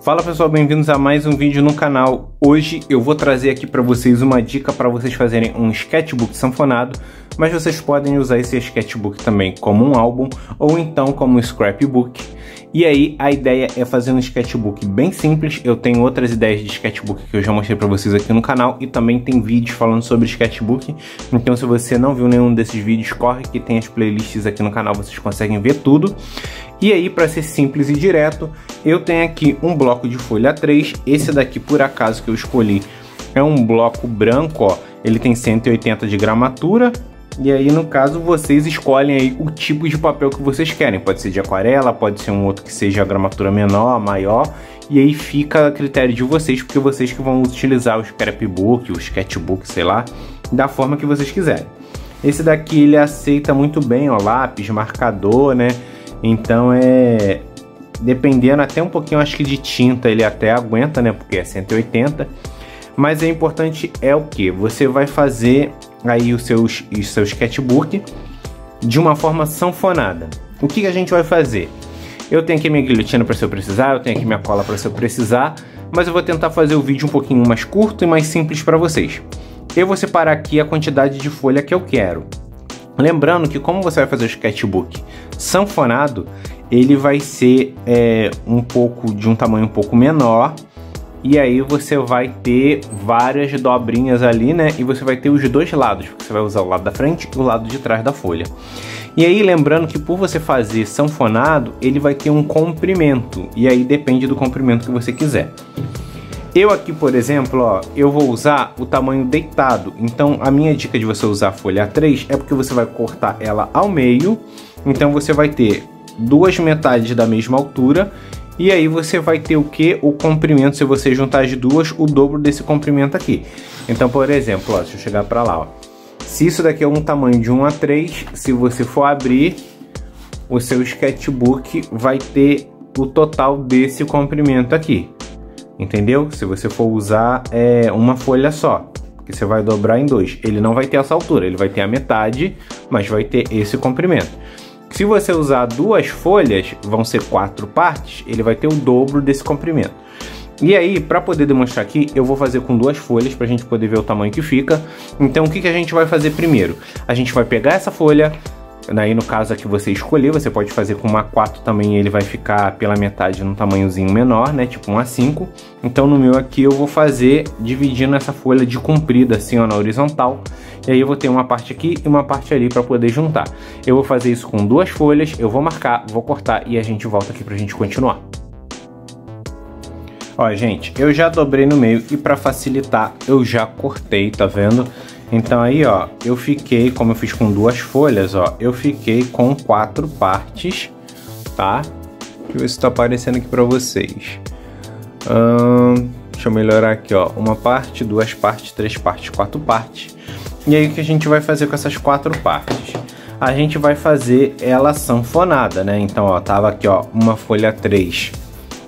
Fala pessoal, bem-vindos a mais um vídeo no canal. Hoje eu vou trazer aqui para vocês uma dica para vocês fazerem um sketchbook sanfonado, mas vocês podem usar esse sketchbook também como um álbum ou então como um scrapbook. E aí a ideia é fazer um sketchbook bem simples. Eu tenho outras ideias de sketchbook que eu já mostrei para vocês aqui no canal e também tem vídeos falando sobre sketchbook. Então se você não viu nenhum desses vídeos, corre que tem as playlists aqui no canal, vocês conseguem ver tudo. E aí, para ser simples e direto, eu tenho aqui um bloco de folha 3. Esse daqui, por acaso, que eu escolhi é um bloco branco, ó. Ele tem 180 de gramatura. E aí, no caso, vocês escolhem aí o tipo de papel que vocês querem. Pode ser de aquarela, pode ser um outro que seja a gramatura menor, maior. E aí fica a critério de vocês, porque vocês que vão utilizar o scrapbook, o sketchbook, sei lá, da forma que vocês quiserem. Esse daqui, ele aceita muito bem, ó, lápis, marcador, né? Então dependendo até um pouquinho, acho que de tinta ele até aguenta, né? Porque é 180. Mas é importante é o que? Você vai fazer aí o seu sketchbook de uma forma sanfonada. O que a gente vai fazer? Eu tenho aqui minha guilhotina para se eu precisar, eu tenho aqui minha cola para se eu precisar, mas eu vou tentar fazer o vídeo um pouquinho mais curto e mais simples para vocês. Eu vou separar aqui a quantidade de folha que eu quero. Lembrando que como você vai fazer o sketchbook sanfonado, ele vai ser de um tamanho um pouco menor. E aí você vai ter várias dobrinhas ali, né? E você vai ter os dois lados, porque você vai usar o lado da frente e o lado de trás da folha. E aí lembrando que por você fazer sanfonado, ele vai ter um comprimento. E aí depende do comprimento que você quiser. Eu aqui, por exemplo, ó, eu vou usar o tamanho deitado. Então, a minha dica de você usar a folha 3 é porque você vai cortar ela ao meio. Então, você vai ter duas metades da mesma altura. E aí, você vai ter o que? O comprimento, se você juntar as duas, o dobro desse comprimento aqui. Então, por exemplo, ó, deixa eu chegar pra lá, ó. Se isso daqui é um tamanho de 1:3, se você for abrir, o seu sketchbook vai ter o total desse comprimento aqui. Entendeu? Se você for usar uma folha só, que você vai dobrar em dois, ele não vai ter essa altura, ele vai ter a metade, mas vai ter esse comprimento. Se você usar duas folhas, vão ser 4 partes, ele vai ter o dobro desse comprimento. E aí, para poder demonstrar aqui, eu vou fazer com duas folhas para a gente poder ver o tamanho que fica. Então, o que a gente vai fazer primeiro? A gente vai pegar essa folha. Aí no caso aqui você escolher, você pode fazer com uma A4 também, ele vai ficar pela metade num tamanhozinho menor, né, tipo um A5. Então no meu aqui eu vou fazer dividindo essa folha de comprida assim, ó, na horizontal. E aí eu vou ter uma parte aqui e uma parte ali para poder juntar. Eu vou fazer isso com duas folhas, eu vou marcar, vou cortar e a gente volta aqui pra gente continuar. Ó, gente, eu já dobrei no meio e para facilitar eu já cortei, tá vendo? Então aí, ó, eu fiquei, como eu fiz com duas folhas, ó, eu fiquei com 4 partes, tá? Deixa eu ver se tá aparecendo aqui pra vocês. Deixa eu melhorar aqui, ó, uma parte, duas partes, 3 partes, 4 partes. E aí o que a gente vai fazer com essas 4 partes? A gente vai fazer ela sanfonada, né? Então, ó, tava aqui, ó, uma folha 3,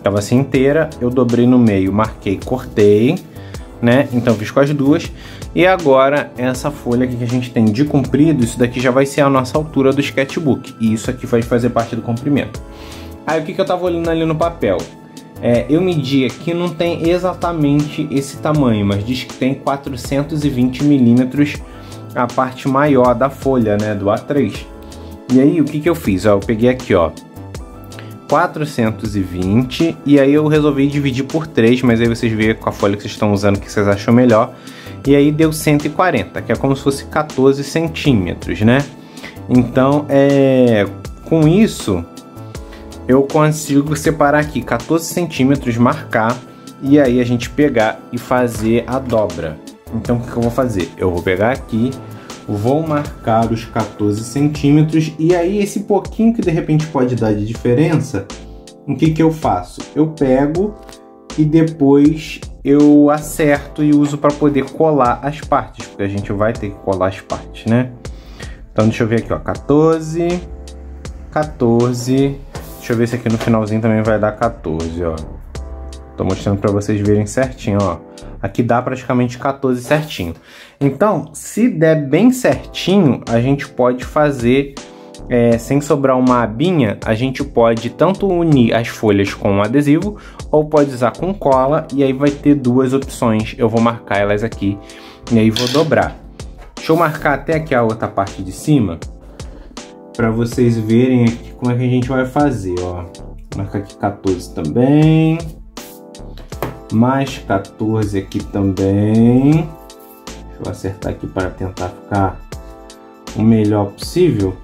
tava assim inteira, eu dobrei no meio, marquei, cortei, né? Então fiz com as duas. E agora essa folha aqui que a gente tem de comprido, isso daqui já vai ser a nossa altura do sketchbook. E isso aqui vai fazer parte do comprimento. Aí o que eu tava olhando ali no papel? Eu medi aqui, não tem exatamente esse tamanho, mas diz que tem 420 milímetros a parte maior da folha, né? Do A3. E aí o que eu fiz? Ó, eu peguei aqui, ó, 420 e aí eu resolvi dividir por 3, mas aí vocês veem com a folha que vocês estão usando que vocês acham melhor. E aí deu 140, que é como se fosse 14 centímetros, né? Então, com isso, eu consigo separar aqui 14 centímetros, marcar, e aí a gente pegar e fazer a dobra. Então, o que eu vou fazer? Eu vou pegar aqui, vou marcar os 14 centímetros, e aí esse pouquinho que de repente pode dar de diferença, o que eu faço? Eu pego e depois eu acerto e uso para poder colar as partes, porque a gente vai ter que colar as partes, né? Então deixa eu ver aqui, ó, 14, 14, deixa eu ver se aqui no finalzinho também vai dar 14, ó. Tô mostrando para vocês verem certinho, ó. Aqui dá praticamente 14 certinho. Então, se der bem certinho, a gente pode fazer sem sobrar uma abinha, a gente pode tanto unir as folhas com um adesivo ou pode usar com cola, e aí vai ter duas opções. Eu vou marcar elas aqui e aí vou dobrar. Deixa eu marcar até aqui a outra parte de cima para vocês verem aqui como é que a gente vai fazer, ó. Marcar aqui 14 também, mais 14 aqui também. Deixa eu acertar aqui para tentar ficar o melhor possível.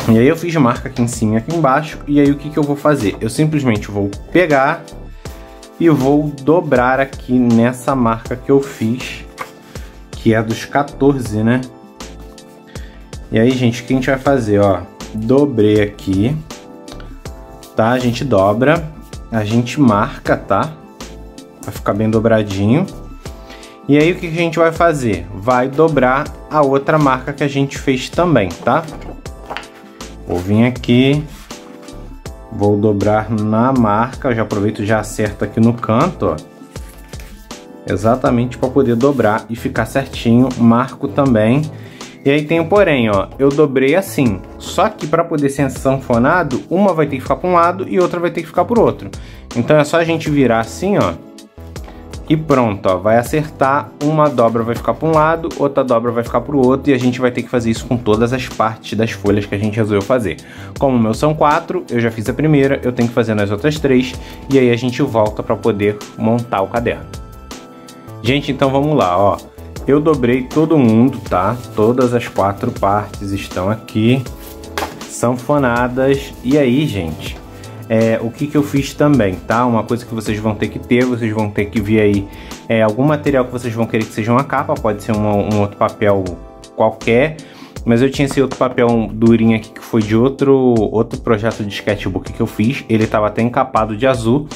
E aí eu fiz marca aqui em cima e aqui embaixo, e aí o que eu vou fazer? Eu simplesmente vou pegar e vou dobrar aqui nessa marca que eu fiz, que é dos 14, né? E aí, gente, o que a gente vai fazer, ó? Dobrei aqui, tá? A gente dobra, a gente marca, tá? Vai ficar bem dobradinho. E aí o que a gente vai fazer? Vai dobrar a outra marca que a gente fez também, tá? Vou vir aqui, vou dobrar na marca, eu já aproveito e já acerto aqui no canto, ó. Exatamente para poder dobrar e ficar certinho, marco também. E aí tem o porém, ó, eu dobrei assim, só que para poder ser sanfonado, uma vai ter que ficar para um lado e outra vai ter que ficar para o outro. Então é só a gente virar assim, ó, e pronto, ó, vai acertar, uma dobra vai ficar para um lado, outra dobra vai ficar para o outro, e a gente vai ter que fazer isso com todas as partes das folhas que a gente resolveu fazer. Como o meu são 4, eu já fiz a primeira, eu tenho que fazer nas outras 3, e aí a gente volta para poder montar o caderno. Gente, então vamos lá, ó. Eu dobrei todo mundo, tá? Todas as 4 partes estão aqui, sanfonadas. E aí, gente, o que eu fiz também, tá? Uma coisa que vocês vão ter que ter, vocês vão ter que ver aí algum material que vocês vão querer que seja uma capa, pode ser um outro papel qualquer, mas eu tinha esse outro papel durinho aqui que foi de outro projeto de sketchbook que eu fiz, ele tava até encapado de azul,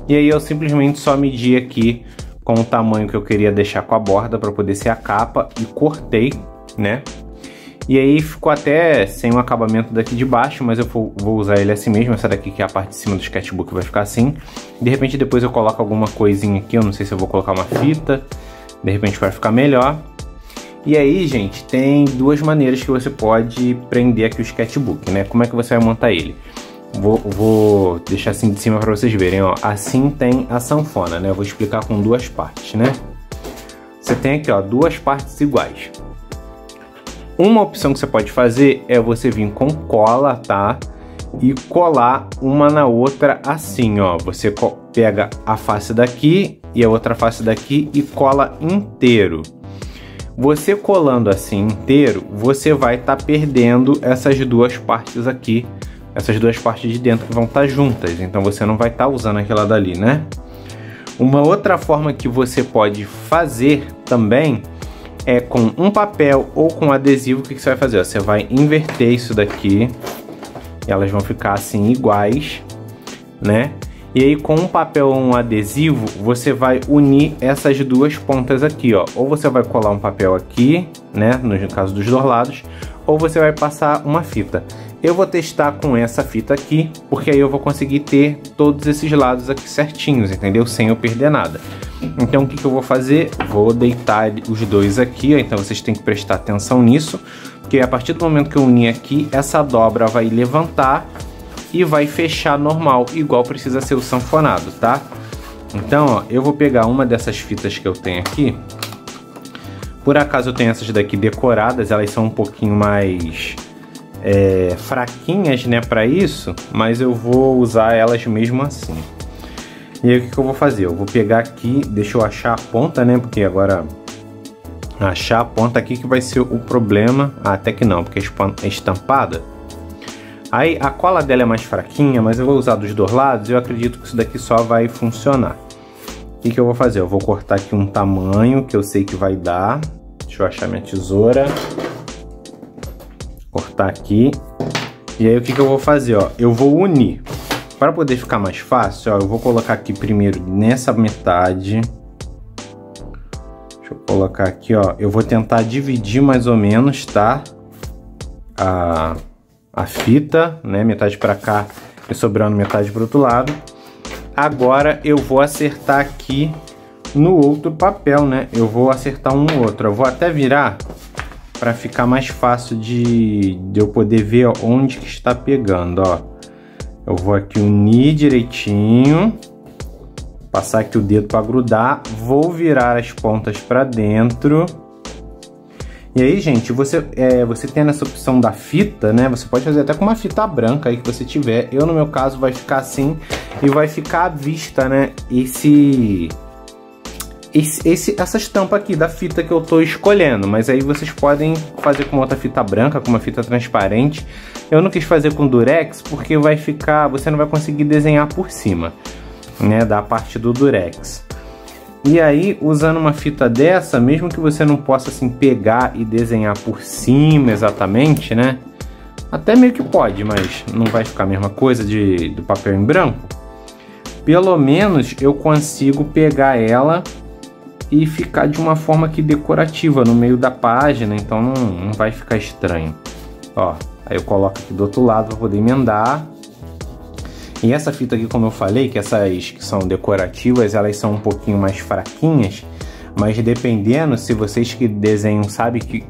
e aí eu simplesmente só medi aqui com o tamanho que eu queria deixar com a borda para poder ser a capa e cortei, né? E aí ficou até sem o acabamento daqui de baixo, mas eu vou usar ele assim mesmo. Essa daqui que é a parte de cima do sketchbook vai ficar assim. De repente depois eu coloco alguma coisinha aqui, eu não sei se eu vou colocar uma fita, de repente vai ficar melhor. E aí, gente, tem duas maneiras que você pode prender aqui o sketchbook, né? Como é que você vai montar ele? Vou deixar assim de cima para vocês verem, ó. Assim tem a sanfona, né? Eu vou explicar com duas partes, né? Você tem aqui, ó, duas partes iguais. Uma opção que você pode fazer é você vir com cola, tá? E colar uma na outra assim, ó. Você pega a face daqui e a outra face daqui e cola inteiro. Você colando assim inteiro, você vai estar perdendo essas duas partes aqui, essas duas partes de dentro que vão estar juntas, então você não vai estar usando aquela dali, né? Uma outra forma que você pode fazer também é com um papel ou com adesivo. O que você vai fazer? Você vai inverter isso daqui, e elas vão ficar assim iguais, né? E aí com um papel ou um adesivo, você vai unir essas duas pontas aqui, ó. Ou você vai colar um papel aqui, né, no caso dos dois lados, ou você vai passar uma fita. Eu vou testar com essa fita aqui, porque aí eu vou conseguir ter todos esses lados aqui certinhos, entendeu? Sem eu perder nada. Então o que eu vou fazer? Vou deitar os dois aqui, ó. Então vocês têm que prestar atenção nisso, porque a partir do momento que eu unir aqui, essa dobra vai levantar e vai fechar normal, igual precisa ser o sanfonado, tá? Então, ó, eu vou pegar uma dessas fitas que eu tenho aqui. Por acaso eu tenho essas daqui decoradas, elas são um pouquinho mais fraquinhas, né, para isso, mas eu vou usar elas mesmo assim. E aí o que eu vou fazer? Eu vou pegar aqui, deixa eu achar a ponta, né, porque agora achar a ponta aqui que vai ser o problema. Até que não, porque é estampada. Aí a cola dela é mais fraquinha, mas eu vou usar dos dois lados e eu acredito que isso daqui só vai funcionar. O que eu vou fazer? Eu vou cortar aqui um tamanho que eu sei que vai dar. Deixa eu achar minha tesoura. Cortar aqui. E aí o que eu vou fazer? Ó, eu vou unir. Para poder ficar mais fácil, ó, eu vou colocar aqui primeiro nessa metade. Deixa eu colocar aqui, ó. Eu vou tentar dividir mais ou menos, tá? A fita, né? Metade para cá e sobrando metade para o outro lado. Agora eu vou acertar aqui no outro papel, né? Eu vou acertar um no outro. Eu vou até virar para ficar mais fácil de eu poder ver, ó, onde que está pegando, ó. Eu vou aqui unir direitinho, passar aqui o dedo para grudar, vou virar as pontas para dentro. E aí, gente, você tendo essa opção da fita, né? Você pode fazer até com uma fita branca aí que você tiver. Eu, no meu caso, vai ficar assim e vai ficar à vista, né? Essa estampa aqui da fita que eu tô escolhendo. Mas aí vocês podem fazer com outra fita branca, com uma fita transparente. Eu não quis fazer com durex porque vai ficar... Você não vai conseguir desenhar por cima, né? Da parte do durex. E aí, usando uma fita dessa, mesmo que você não possa assim pegar e desenhar por cima exatamente, né? Até meio que pode, mas não vai ficar a mesma coisa do papel em branco. Pelo menos eu consigo pegar ela e ficar de uma forma aqui decorativa no meio da página, então não vai ficar estranho. Ó, aí eu coloco aqui do outro lado para poder emendar. E essa fita aqui, como eu falei, que essas que são decorativas, elas são um pouquinho mais fraquinhas, mas dependendo, se vocês que desenham sabem que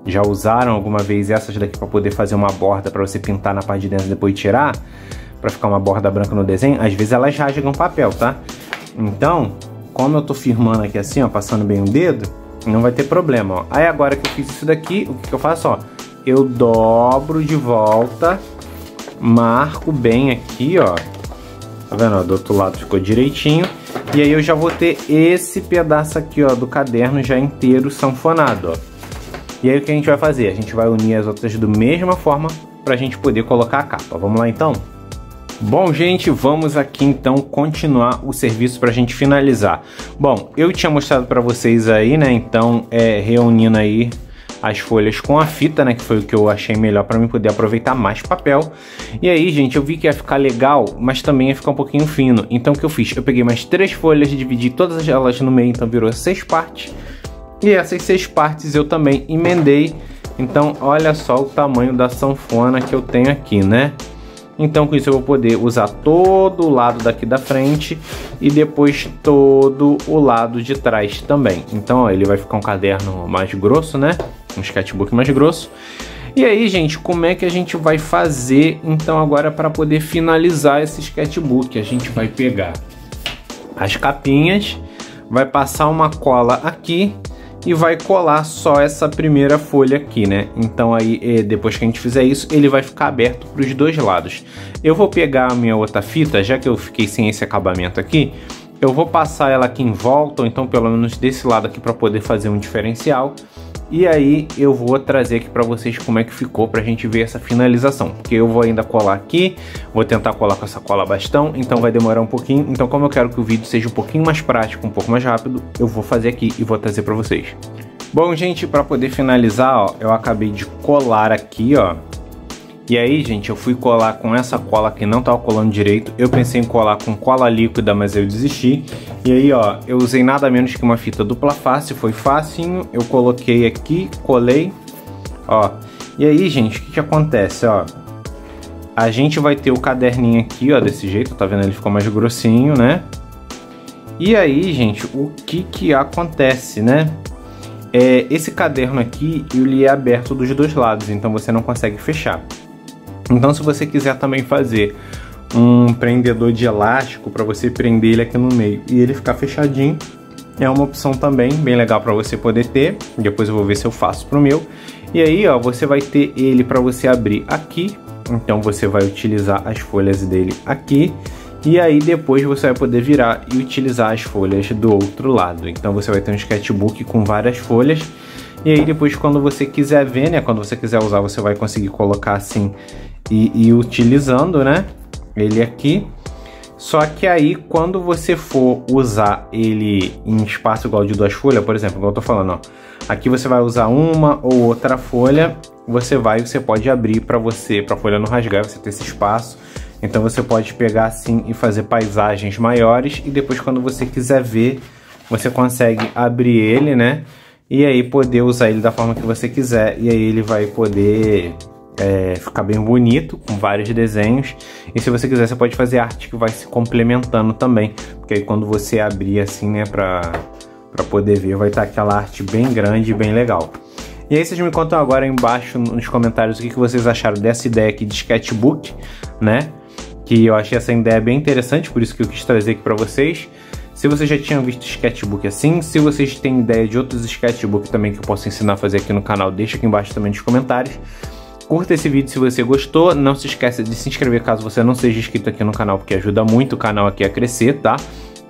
já usaram alguma vez essas daqui para poder fazer uma borda para você pintar na parte de dentro e depois tirar, para ficar uma borda branca no desenho, às vezes elas rasgam papel, tá? Então, como eu tô firmando aqui assim, ó, passando bem o dedo, não vai ter problema, ó. Aí agora que eu fiz isso daqui, o que eu faço, ó? Eu dobro de volta, marco bem aqui, ó. Tá vendo? Ó, do outro lado ficou direitinho. E aí eu já vou ter esse pedaço aqui, ó, do caderno já inteiro sanfonado, ó. E aí o que a gente vai fazer? A gente vai unir as outras da mesma forma pra gente poder colocar a capa. Vamos lá então? Bom, gente, vamos aqui então continuar o serviço pra gente finalizar. Bom, eu tinha mostrado pra vocês aí, né? Então, reunindo aí as folhas com a fita, né, que foi o que eu achei melhor para mim poder aproveitar mais papel. E aí, gente, eu vi que ia ficar legal, mas também ia ficar um pouquinho fino. Então o que eu fiz? Eu peguei mais 3 folhas, dividi todas elas no meio, então virou 6 partes. E essas 6 partes eu também emendei. Então olha só o tamanho da sanfona que eu tenho aqui, né? Então com isso eu vou poder usar todo o lado daqui da frente e depois todo o lado de trás também. Então ó, ele vai ficar um caderno mais grosso, né? Um sketchbook mais grosso. E aí, gente, como é que a gente vai fazer então agora para poder finalizar esse sketchbook? A gente vai pegar as capinhas, vai passar uma cola aqui e vai colar só essa primeira folha aqui, né? Então aí, depois que a gente fizer isso, ele vai ficar aberto para os dois lados. Eu vou pegar a minha outra fita, já que eu fiquei sem esse acabamento aqui, eu vou passar ela aqui em volta, ou então pelo menos desse lado aqui para poder fazer um diferencial. E aí eu vou trazer aqui para vocês como é que ficou pra gente ver essa finalização. Porque eu vou ainda colar aqui, vou tentar colar com essa cola bastão, então vai demorar um pouquinho. Então como eu quero que o vídeo seja um pouquinho mais prático, um pouco mais rápido, eu vou fazer aqui e vou trazer para vocês. Bom, gente, para poder finalizar, ó, eu acabei de colar aqui, ó. E aí, gente, eu fui colar com essa cola que não tava colando direito. Eu pensei em colar com cola líquida, mas eu desisti. E aí, ó, eu usei nada menos que uma fita dupla face, foi facinho. Eu coloquei aqui, colei, ó. E aí, gente, o que acontece, ó? A gente vai ter o caderninho aqui, ó, desse jeito, tá vendo? Ele ficou mais grossinho, né? E aí, gente, o que acontece, né? Esse caderno aqui, ele é aberto dos dois lados, então você não consegue fechar. Então, se você quiser também fazer um prendedor de elástico para você prender ele aqui no meio e ele ficar fechadinho, é uma opção também bem legal para você poder ter. Depois eu vou ver se eu faço pro meu. E aí, ó, você vai ter ele para você abrir aqui. Então você vai utilizar as folhas dele aqui. E aí depois você vai poder virar e utilizar as folhas do outro lado. Então você vai ter um sketchbook com várias folhas. E aí depois, quando você quiser ver, né, quando você quiser usar, você vai conseguir colocar assim e ir utilizando, né, ele aqui. Só que aí, quando você for usar ele em espaço igual de 2 folhas, por exemplo, igual eu tô falando, ó, aqui você vai usar uma ou outra folha, você pode abrir para a folha não rasgar, você ter esse espaço. Então você pode pegar assim e fazer paisagens maiores, e depois, quando você quiser ver, você consegue abrir ele, né? E aí poder usar ele da forma que você quiser, e aí ele vai poder ficar bem bonito, com vários desenhos. E se você quiser, você pode fazer arte que vai se complementando também, porque aí quando você abrir assim, né, pra poder ver, vai estar aquela arte bem grande e bem legal. E aí vocês me contam agora aí embaixo nos comentários o que vocês acharam dessa ideia aqui de sketchbook, né? Que eu achei essa ideia bem interessante, por isso que eu quis trazer aqui pra vocês. Se vocês já tinham visto sketchbook assim, se vocês têm ideia de outros sketchbook também que eu posso ensinar a fazer aqui no canal, deixa aqui embaixo também nos comentários. Curta esse vídeo se você gostou, não se esqueça de se inscrever caso você não seja inscrito aqui no canal, porque ajuda muito o canal aqui a crescer, tá?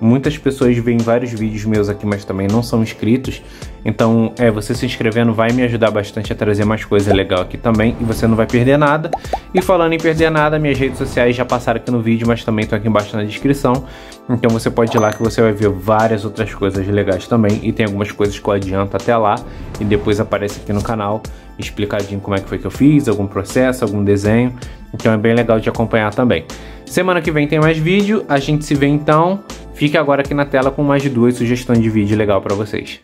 Muitas pessoas veem vários vídeos meus aqui, mas também não são inscritos. Então, você se inscrevendo vai me ajudar bastante a trazer mais coisa legal aqui também. E você não vai perder nada. E falando em perder nada, minhas redes sociais já passaram aqui no vídeo, mas também estão aqui embaixo na descrição. Então você pode ir lá que você vai ver várias outras coisas legais também. E tem algumas coisas que eu adianto até lá. E depois aparece aqui no canal explicadinho como é que foi que eu fiz, algum processo, algum desenho. Então é bem legal de acompanhar também. Semana que vem tem mais vídeo, a gente se vê então. Fique agora aqui na tela com mais 2 sugestões de vídeo legal para vocês.